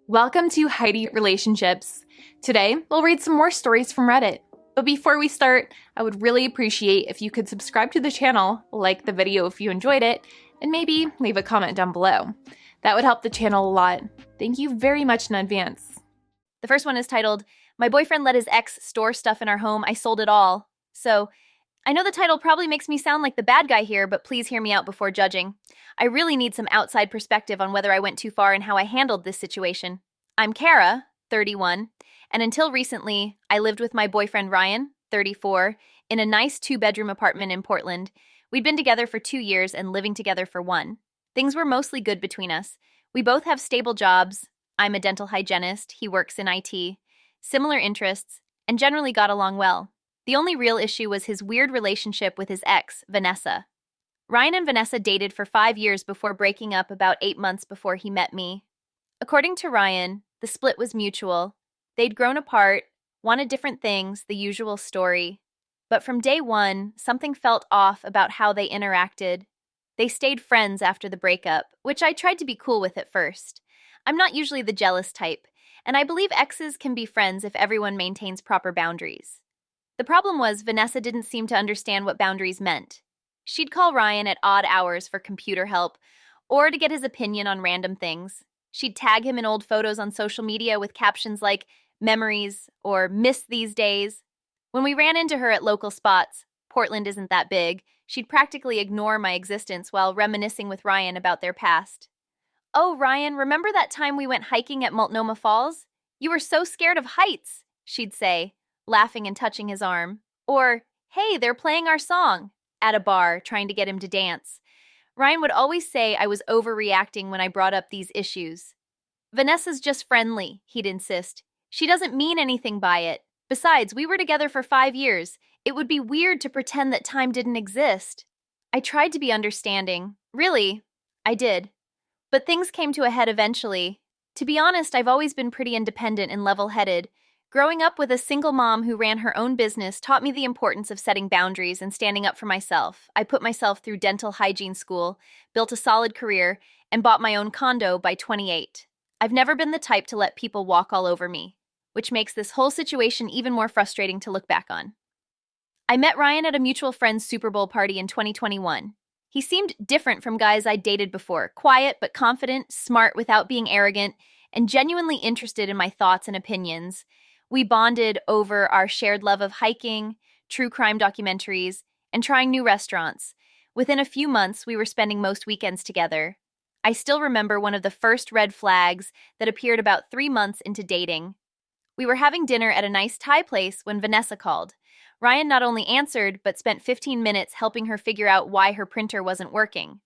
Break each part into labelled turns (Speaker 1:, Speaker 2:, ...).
Speaker 1: Welcome to Heidi Relationships. Today, we'll read some more stories from Reddit. But before we start, I would really appreciate if you could subscribe to the channel, like the video if you enjoyed it, and maybe leave a comment down below. That would help the channel a lot. Thank you very much in advance.
Speaker 2: The first one is titled, "My boyfriend let his ex store stuff in our home. I sold it all." So, I know the title probably makes me sound like the bad guy here, but please hear me out before judging. I really need some outside perspective on whether I went too far and how I handled this situation. I'm Kara, 31, and until recently, I lived with my boyfriend Ryan, 34, in a nice two-bedroom apartment in Portland. We'd been together for 2 years and living together for 1. Things were mostly good between us. We both have stable jobs. I'm a dental hygienist, he works in IT, similar interests, and generally got along well. The only real issue was his weird relationship with his ex, Vanessa. Ryan and Vanessa dated for 5 years before breaking up about 8 months before he met me. According to Ryan, the split was mutual. They'd grown apart, wanted different things, the usual story. But from day one, something felt off about how they interacted. They stayed friends after the breakup, which I tried to be cool with at first. I'm not usually the jealous type, and I believe exes can be friends if everyone maintains proper boundaries. The problem was Vanessa didn't seem to understand what boundaries meant. She'd call Ryan at odd hours for computer help or to get his opinion on random things. She'd tag him in old photos on social media with captions like memories or miss these days. When we ran into her at local spots, Portland isn't that big, she'd practically ignore my existence while reminiscing with Ryan about their past. "Oh, Ryan, remember that time we went hiking at Multnomah Falls? You were so scared of heights," she'd say, laughing and touching his arm. Or, "Hey, they're playing our song," at a bar, trying to get him to dance. Ryan would always say I was overreacting when I brought up these issues. "Vanessa's just friendly," he'd insist. "She doesn't mean anything by it. Besides, we were together for 5 years. It would be weird to pretend that time didn't exist." I tried to be understanding. Really, I did. But things came to a head eventually. To be honest, I've always been pretty independent and level-headed. Growing up with a single mom who ran her own business taught me the importance of setting boundaries and standing up for myself. I put myself through dental hygiene school, built a solid career, and bought my own condo by 28. I've never been the type to let people walk all over me, which makes this whole situation even more frustrating to look back on. I met Ryan at a mutual friend's Super Bowl party in 2021. He seemed different from guys I'd dated before, quiet but confident, smart without being arrogant, and genuinely interested in my thoughts and opinions. We bonded over our shared love of hiking, true crime documentaries, and trying new restaurants. Within a few months, we were spending most weekends together. I still remember one of the first red flags that appeared about 3 months into dating. We were having dinner at a nice Thai place when Vanessa called. Ryan not only answered, but spent 15 minutes helping her figure out why her printer wasn't working.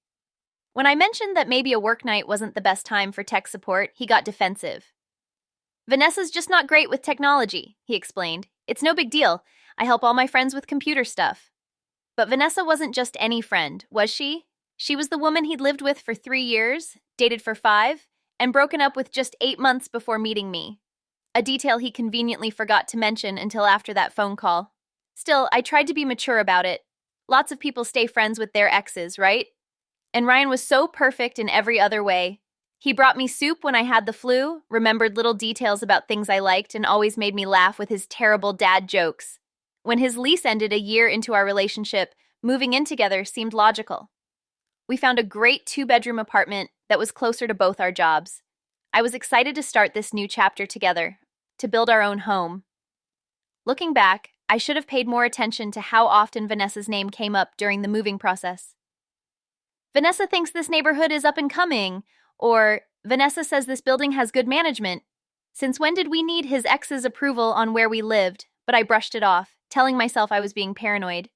Speaker 2: When I mentioned that maybe a work night wasn't the best time for tech support, he got defensive. "Vanessa's just not great with technology," he explained. "It's no big deal. I help all my friends with computer stuff." But Vanessa wasn't just any friend, was she? She was the woman he'd lived with for 3 years, dated for 5, and broken up with just 8 months before meeting me. A detail he conveniently forgot to mention until after that phone call. Still, I tried to be mature about it. Lots of people stay friends with their exes, right? And Ryan was so perfect in every other way. He brought me soup when I had the flu, remembered little details about things I liked, and always made me laugh with his terrible dad jokes. When his lease ended a year into our relationship, moving in together seemed logical. We found a great 2-bedroom apartment that was closer to both our jobs. I was excited to start this new chapter together, to build our own home. Looking back, I should have paid more attention to how often Vanessa's name came up during the moving process. "Vanessa thinks this neighborhood is up and coming," or "Vanessa says this building has good management." Since when did we need his ex's approval on where we lived? But I brushed it off, telling myself I was being paranoid.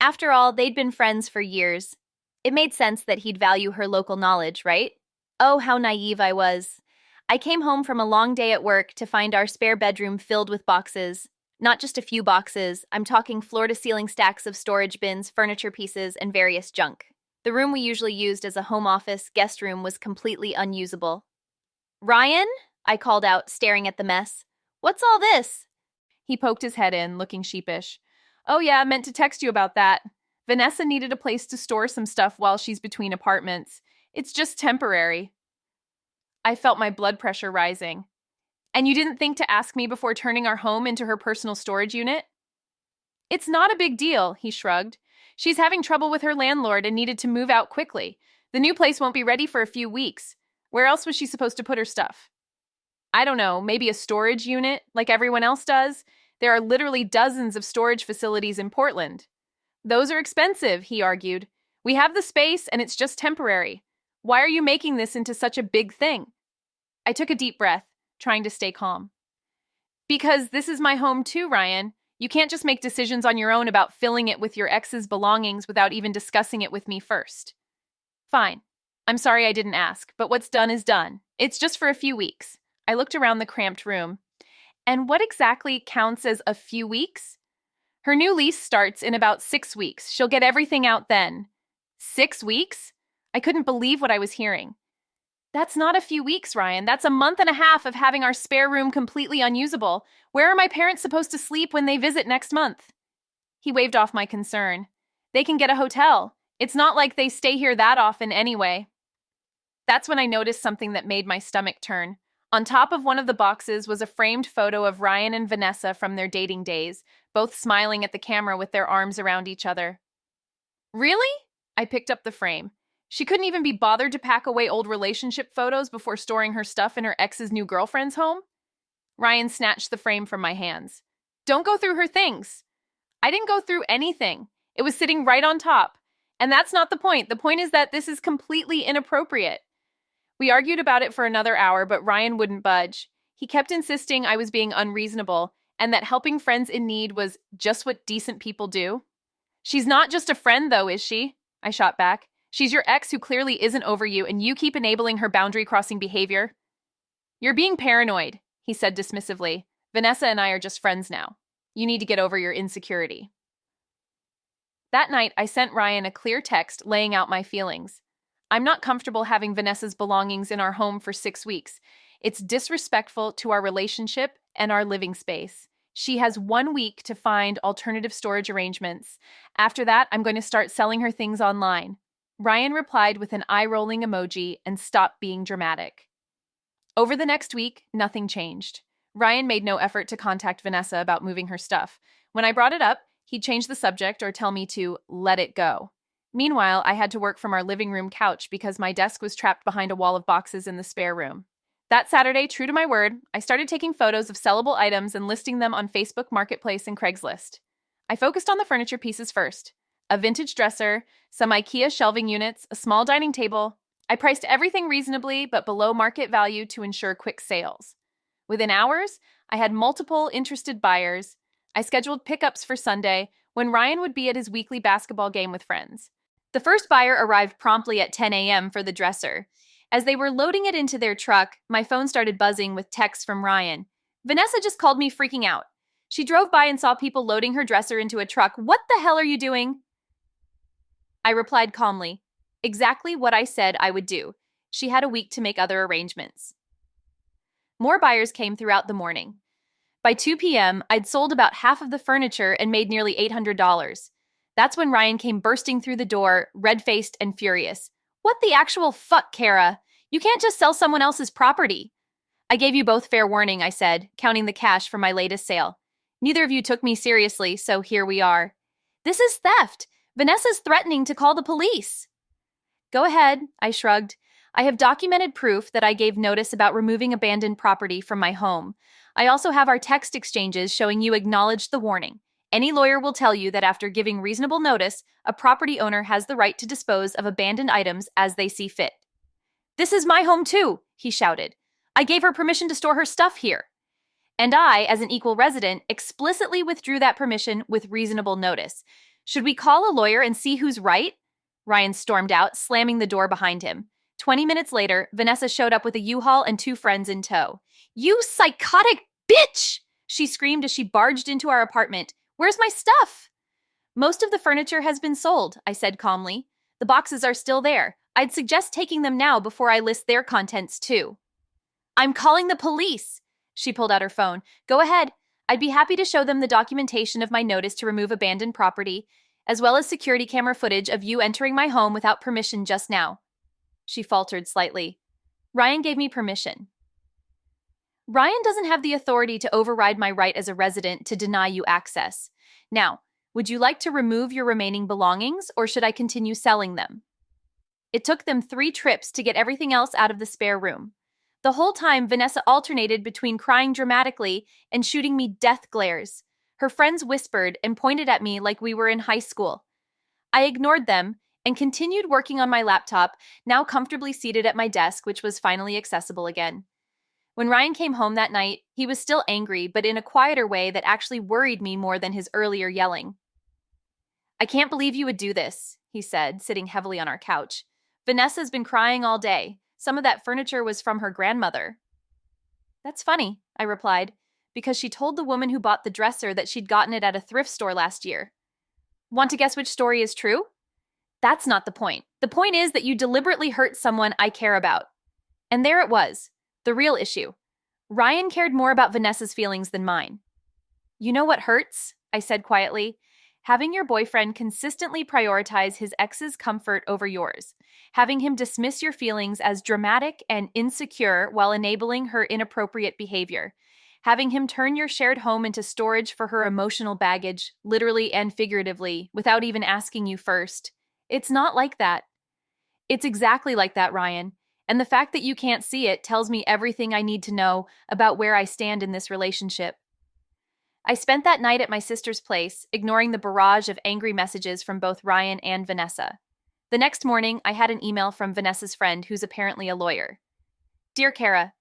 Speaker 2: After all, they'd been friends for years. It made sense that he'd value her local knowledge, right? Oh, how naive I was. I came home from a long day at work to find our spare bedroom filled with boxes. Not just a few boxes, I'm talking floor-to-ceiling stacks of storage bins, furniture pieces, and various junk. The room we usually used as a home office guest room was completely unusable. "Ryan?" I called out, staring at the mess. "What's all this?"
Speaker 1: He poked his head in, looking sheepish. "Oh yeah, I meant to text you about that. Vanessa needed a place to store some stuff while she's between apartments. It's just temporary." I felt my blood pressure rising. And you didn't think to ask me before turning our home into her personal storage unit? It's not a big deal, he shrugged. She's having trouble with her landlord and needed to move out quickly. The new place won't be ready for a few weeks. Where else was she supposed to put her stuff? I don't know, maybe a storage unit, like everyone else does? There are literally dozens of storage facilities in Portland. Those are expensive, he argued. We have the space, and it's just temporary. Why are you making this into such a big thing? I took a deep breath, trying to stay calm. Because this is my home too, Ryan. You can't just make decisions on your own about filling it with your ex's belongings without even discussing it with me first. Fine. I'm sorry I didn't ask, but what's done is done. It's just for a few weeks. I looked around the cramped room. And what exactly counts as a few weeks? Her new lease starts in about 6 weeks. She'll get everything out then. 6 weeks? I couldn't believe what I was hearing. That's not a few weeks, Ryan. That's a month and a half of having our spare room completely unusable. Where are my parents supposed to sleep when they visit next month? He waved off my concern. They can get a hotel. It's not like they stay here that often anyway. That's when I noticed something that made my stomach turn. On top of one of the boxes was a framed photo of Ryan and Vanessa from their dating days, both smiling at the camera with their arms around each other. Really? I picked up the frame. She couldn't even be bothered to pack away old relationship photos before storing her stuff in her ex's new girlfriend's home? Ryan snatched the frame from my hands. Don't go through her things. I didn't go through anything. It was sitting right on top. And that's not the point. The point is that this is completely inappropriate. We argued about it for another hour, but Ryan wouldn't budge. He kept insisting I was being unreasonable and that helping friends in need was just what decent people do. She's not just a friend, though, is she? I shot back. She's your ex who clearly isn't over you, and you keep enabling her boundary-crossing behavior. You're being paranoid, he said dismissively. Vanessa and I are just friends now. You need to get over your insecurity. That night, I sent Ryan a clear text laying out my feelings. I'm not comfortable having Vanessa's belongings in our home for 6 weeks. It's disrespectful to our relationship and our living space. She has 1 week to find alternative storage arrangements. After that, I'm going to start selling her things online. Ryan replied with an eye-rolling emoji and stopped being dramatic. Over the next week, nothing changed. Ryan made no effort to contact Vanessa about moving her stuff. When I brought it up, he'd change the subject or tell me to let it go. Meanwhile, I had to work from our living room couch because my desk was trapped behind a wall of boxes in the spare room. That Saturday, true to my word, I started taking photos of sellable items and listing them on Facebook Marketplace and Craigslist. I focused on the furniture pieces first. A vintage dresser, some IKEA shelving units, a small dining table. I priced everything reasonably but below market value to ensure quick sales. Within hours, I had multiple interested buyers. I scheduled pickups for Sunday when Ryan would be at his weekly basketball game with friends. The first buyer arrived promptly at 10 a.m. for the dresser. As they were loading it into their truck, my phone started buzzing with texts from Ryan. Vanessa just called me freaking out. She drove by and saw people loading her dresser into a truck. What the hell are you doing? I replied calmly, exactly what I said I would do. She had a week to make other arrangements. More buyers came throughout the morning. By 2 p.m., I'd sold about half of the furniture and made nearly $800. That's when Ryan came bursting through the door, red-faced and furious. What the actual fuck, Kara? You can't just sell someone else's property. I gave you both fair warning, I said, counting the cash for my latest sale. Neither of you took me seriously, so here we are. This is theft. Vanessa's threatening to call the police. Go ahead, I shrugged. I have documented proof that I gave notice about removing abandoned property from my home. I also have our text exchanges showing you acknowledged the warning. Any lawyer will tell you that after giving reasonable notice, a property owner has the right to dispose of abandoned items as they see fit. This is my home too, he shouted. I gave her permission to store her stuff here. And I, as an equal resident, explicitly withdrew that permission with reasonable notice. Should we call a lawyer and see who's right? Ryan stormed out, slamming the door behind him. 20 minutes later, Vanessa showed up with a U-Haul and 2 friends in tow. You psychotic bitch! She screamed as she barged into our apartment. Where's my stuff? Most of the furniture has been sold, I said calmly. The boxes are still there. I'd suggest taking them now before I list their contents too. I'm calling the police. She pulled out her phone. Go ahead. I'd be happy to show them the documentation of my notice to remove abandoned property, as well as security camera footage of you entering my home without permission just now. She faltered slightly.
Speaker 2: Ryan gave me permission. Ryan doesn't have the authority to override my right as a resident to deny you access. Now, would you like to remove your remaining belongings, or should I continue selling them? It took them 3 trips to get everything else out of the spare room. The whole time, Vanessa alternated between crying dramatically and shooting me death glares. Her friends whispered and pointed at me like we were in high school. I ignored them and continued working on my laptop, now comfortably seated at my desk, which was finally accessible again. When Ryan came home that night, he was still angry, but in a quieter way that actually worried me more than his earlier yelling. "I can't believe you would do this," he said, sitting heavily on our couch. "Vanessa's been crying all day. Some of that furniture was from her grandmother." "That's funny," I replied, because she told the woman who bought the dresser that she'd gotten it at a thrift store last year. Want to guess which story is true? That's not the point. The point is that you deliberately hurt someone I care about. And there it was, the real issue. Ryan cared more about Vanessa's feelings than mine. "You know what hurts?" I said quietly. "Having your boyfriend consistently prioritize his ex's comfort over yours. Having him dismiss your feelings as dramatic and insecure while enabling her inappropriate behavior. Having him turn your shared home into storage for her emotional baggage, literally and figuratively, without even asking you first. It's not like that. It's exactly like that, Ryan. And the fact that you can't see it tells me everything I need to know about where I stand in this relationship." I spent that night at my sister's place, ignoring the barrage of angry messages from both Ryan and Vanessa. The next morning, I had an email from Vanessa's friend, who's apparently a lawyer. "Dear Kara,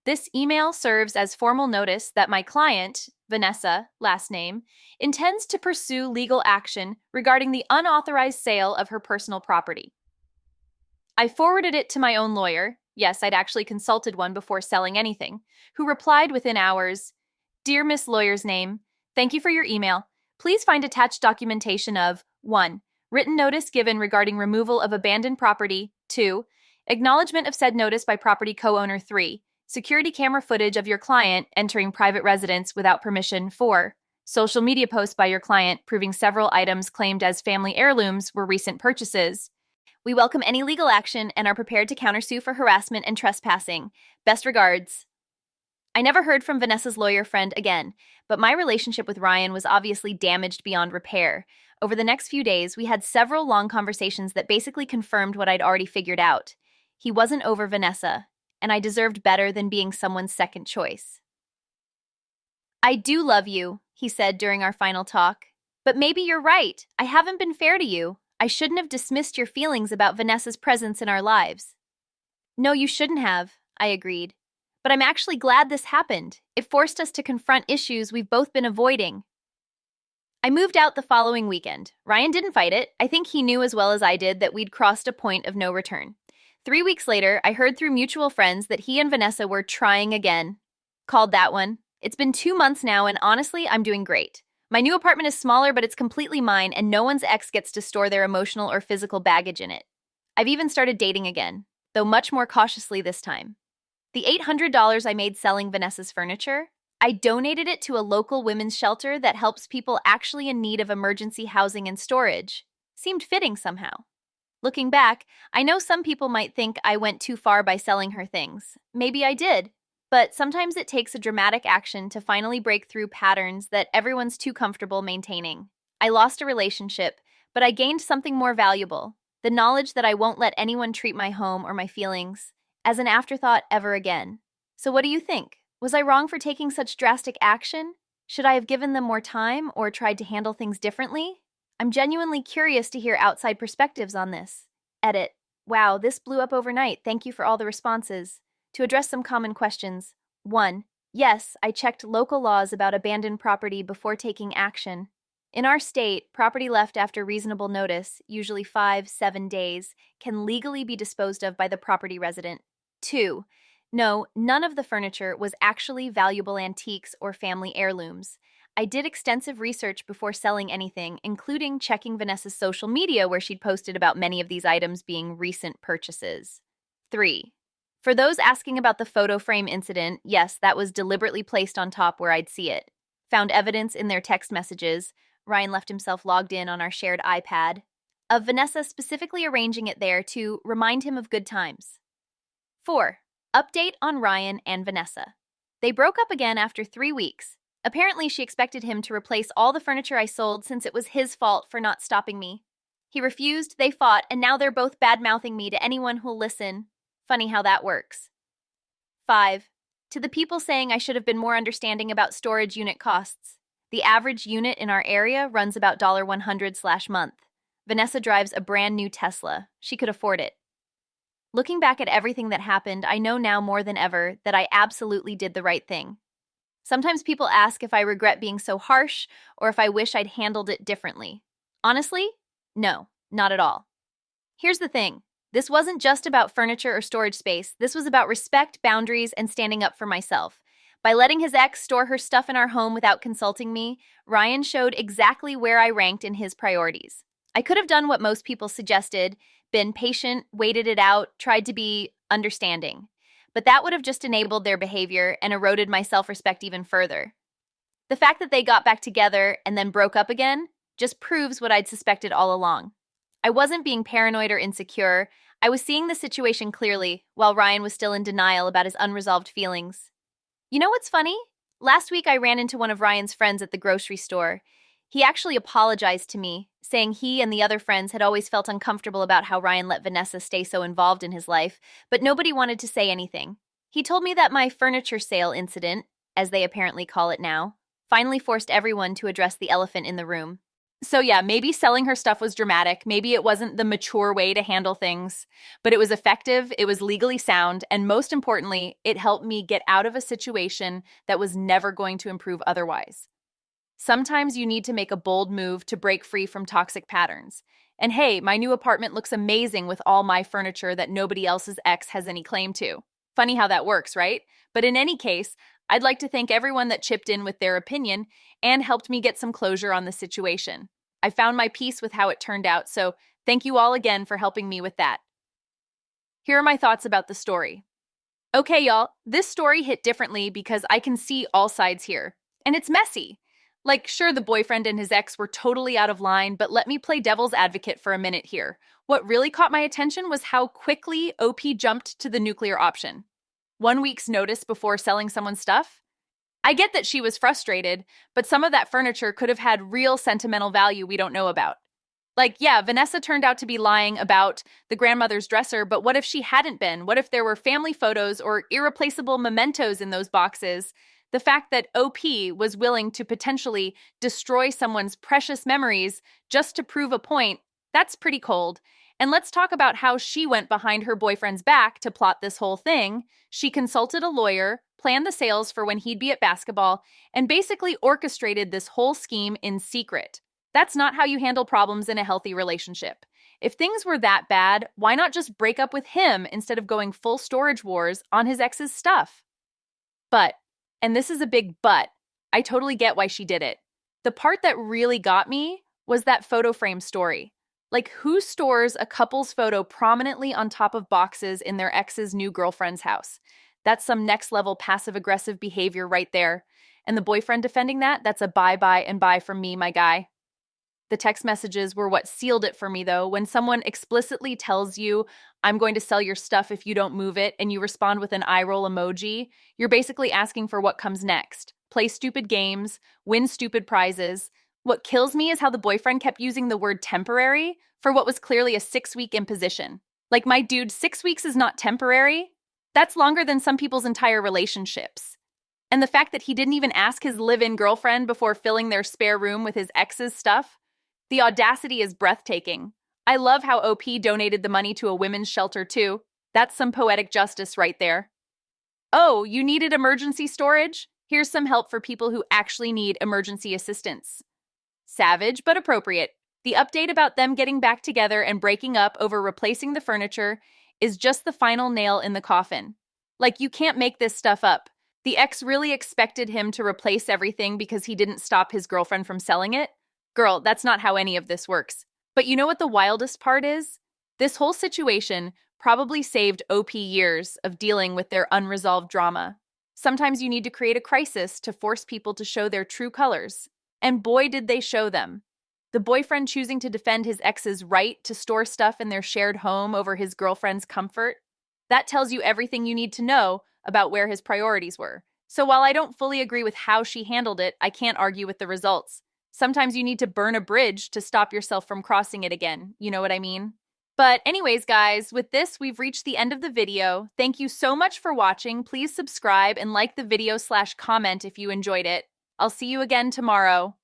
Speaker 2: this email serves as formal notice that my client, Vanessa, last name, intends to pursue legal action regarding the unauthorized sale of her personal property." I forwarded it to my own lawyer. Yes, I'd actually consulted one before selling anything, who replied within hours, "Dear Miss Lawyer's name, thank you for your email. Please find attached documentation of 1. Written notice given regarding removal of abandoned property. 2. Acknowledgement of said notice by property co-owner. 3. Security camera footage of your client entering private residence without permission. 4. Social media posts by your client proving several items claimed as family heirlooms were recent purchases. We welcome any legal action and are prepared to countersue for harassment and trespassing. Best regards." I never heard from Vanessa's lawyer friend again, but my relationship with Ryan was obviously damaged beyond repair. Over the next few days, we had several long conversations that basically confirmed what I'd already figured out. He wasn't over Vanessa, and I deserved better than being someone's second choice. "I do love you," he said during our final talk. "But maybe you're right. I haven't been fair to you. I shouldn't have dismissed your feelings about Vanessa's presence in our lives." "No, you shouldn't have," I agreed. "But I'm actually glad this happened. It forced us to confront issues we've both been avoiding." I moved out the following weekend. Ryan didn't fight it. I think he knew as well as I did that we'd crossed a point of no return. 3 weeks later, I heard through mutual friends that he and Vanessa were trying again. Called that one. It's been 2 months now, and honestly, I'm doing great. My new apartment is smaller, but it's completely mine, and no one's ex gets to store their emotional or physical baggage in it. I've even started dating again, though much more cautiously this time. The $800 I made selling Vanessa's furniture, I donated it to a local women's shelter that helps people actually in need of emergency housing and storage. Seemed fitting somehow. Looking back, I know some people might think I went too far by selling her things. Maybe I did. But sometimes it takes a dramatic action to finally break through patterns that everyone's too comfortable maintaining. I lost a relationship, but I gained something more valuable: the knowledge that I won't let anyone treat my home or my feelings as an afterthought ever again. So what do you think? Was I wrong for taking such drastic action? Should I have given them more time or tried to handle things differently? I'm genuinely curious to hear outside perspectives on this. Edit. Wow, this blew up overnight. Thank you for all the responses. To address some common questions. 1. Yes, I checked local laws about abandoned property before taking action. In our state, property left after reasonable notice, usually 5-7 days, can legally be disposed of by the property resident. 2. No, none of the furniture was actually valuable antiques or family heirlooms. I did extensive research before selling anything, including checking Vanessa's social media where she'd posted about many of these items being recent purchases. 3. For those asking about the photo frame incident, yes, that was deliberately placed on top where I'd see it. Found evidence in their text messages. Ryan left himself logged in on our shared iPad, of Vanessa specifically arranging it there to remind him of good times. 4. Update on Ryan and Vanessa. They broke up again after 3 weeks. Apparently, she expected him to replace all the furniture I sold since it was his fault for not stopping me. He refused, they fought, and now they're both bad-mouthing me to anyone who'll listen. Funny how that works. 5. To the people saying I should have been more understanding about storage unit costs. The average unit in our area runs about $100/month. Vanessa drives a brand new Tesla. She could afford it. Looking back at everything that happened, I know now more than ever that I absolutely did the right thing. Sometimes people ask if I regret being so harsh or if I wish I'd handled it differently. Honestly, no, not at all. Here's the thing. This wasn't just about furniture or storage space. This was about respect, boundaries, and standing up for myself. By letting his ex store her stuff in our home without consulting me, Ryan showed exactly where I ranked in his priorities. I could have done what most people suggested, been patient, waited it out, tried to be understanding. But that would have just enabled their behavior and eroded my self-respect even further. The fact that they got back together and then broke up again just proves what I'd suspected all along. I wasn't being paranoid or insecure. I was seeing the situation clearly, while Ryan was still in denial about his unresolved feelings. You know what's funny? Last week I ran into one of Ryan's friends at the grocery store. He actually apologized to me, saying he and the other friends had always felt uncomfortable about how Ryan let Vanessa stay so involved in his life, but nobody wanted to say anything. He told me that my furniture sale incident, as they apparently call it now, finally forced everyone to address the elephant in the room.
Speaker 1: So yeah, maybe selling her stuff was dramatic, maybe it wasn't the mature way to handle things, but it was effective, it was legally sound, and most importantly, it helped me get out of a situation that was never going to improve otherwise. Sometimes you need to make a bold move to break free from toxic patterns. And hey, my new apartment looks amazing with all my furniture that nobody else's ex has any claim to. Funny how that works, right? But in any case, I'd like to thank everyone that chipped in with their opinion and helped me get some closure on the situation. I found my peace with how it turned out, so thank you all again for helping me with that. Here are my thoughts about the story. Okay, y'all, this story hit differently because I can see all sides here. And it's messy. Like, sure, the boyfriend and his ex were totally out of line, but let me play devil's advocate for a minute here. What really caught my attention was how quickly OP jumped to the nuclear option. 1 week's notice before selling someone's stuff? I get that she was frustrated, but some of that furniture could have had real sentimental value we don't know about. Like, yeah, Vanessa turned out to be lying about the grandmother's dresser, but what if she hadn't been? What if there were family photos or irreplaceable mementos in those boxes? The fact that OP was willing to potentially destroy someone's precious memories just to prove a point, that's pretty cold. And let's talk about how she went behind her boyfriend's back to plot this whole thing. She consulted a lawyer, planned the sales for when he'd be at basketball, and basically orchestrated this whole scheme in secret. That's not how you handle problems in a healthy relationship. If things were that bad, why not just break up with him instead of going full storage wars on his ex's stuff? But, and this is a big but, I totally get why she did it. The part that really got me was that photo frame story. Like, who stores a couple's photo prominently on top of boxes in their ex's new girlfriend's house? That's some next-level passive-aggressive behavior right there. And the boyfriend defending that, that's a bye-bye and bye from me, my guy. The text messages were what sealed it for me, though. When someone explicitly tells you, I'm going to sell your stuff if you don't move it, and you respond with an eye roll emoji, you're basically asking for what comes next. Play stupid games, win stupid prizes. What kills me is how the boyfriend kept using the word temporary for what was clearly a 6-week imposition. Like, my dude, 6 weeks is not temporary. That's longer than some people's entire relationships. And the fact that he didn't even ask his live-in girlfriend before filling their spare room with his ex's stuff, the audacity is breathtaking. I love how OP donated the money to a women's shelter too. That's some poetic justice right there. Oh, you needed emergency storage? Here's some help for people who actually need emergency assistance. Savage, but appropriate. The update about them getting back together and breaking up over replacing the furniture is just the final nail in the coffin. Like, you can't make this stuff up. The ex really expected him to replace everything because he didn't stop his girlfriend from selling it? Girl, that's not how any of this works. But you know what the wildest part is? This whole situation probably saved OP years of dealing with their unresolved drama. Sometimes you need to create a crisis to force people to show their true colors. And boy, did they show them. The boyfriend choosing to defend his ex's right to store stuff in their shared home over his girlfriend's comfort.
Speaker 2: That tells you everything you need to know about where his priorities were. So while I don't fully agree with how she handled it, I can't argue with the results. Sometimes you need to burn a bridge to stop yourself from crossing it again. You know what I mean? But anyways, guys, with this, we've reached the end of the video. Thank you so much for watching. Please subscribe and like the video/comment if you enjoyed it. I'll see you again tomorrow.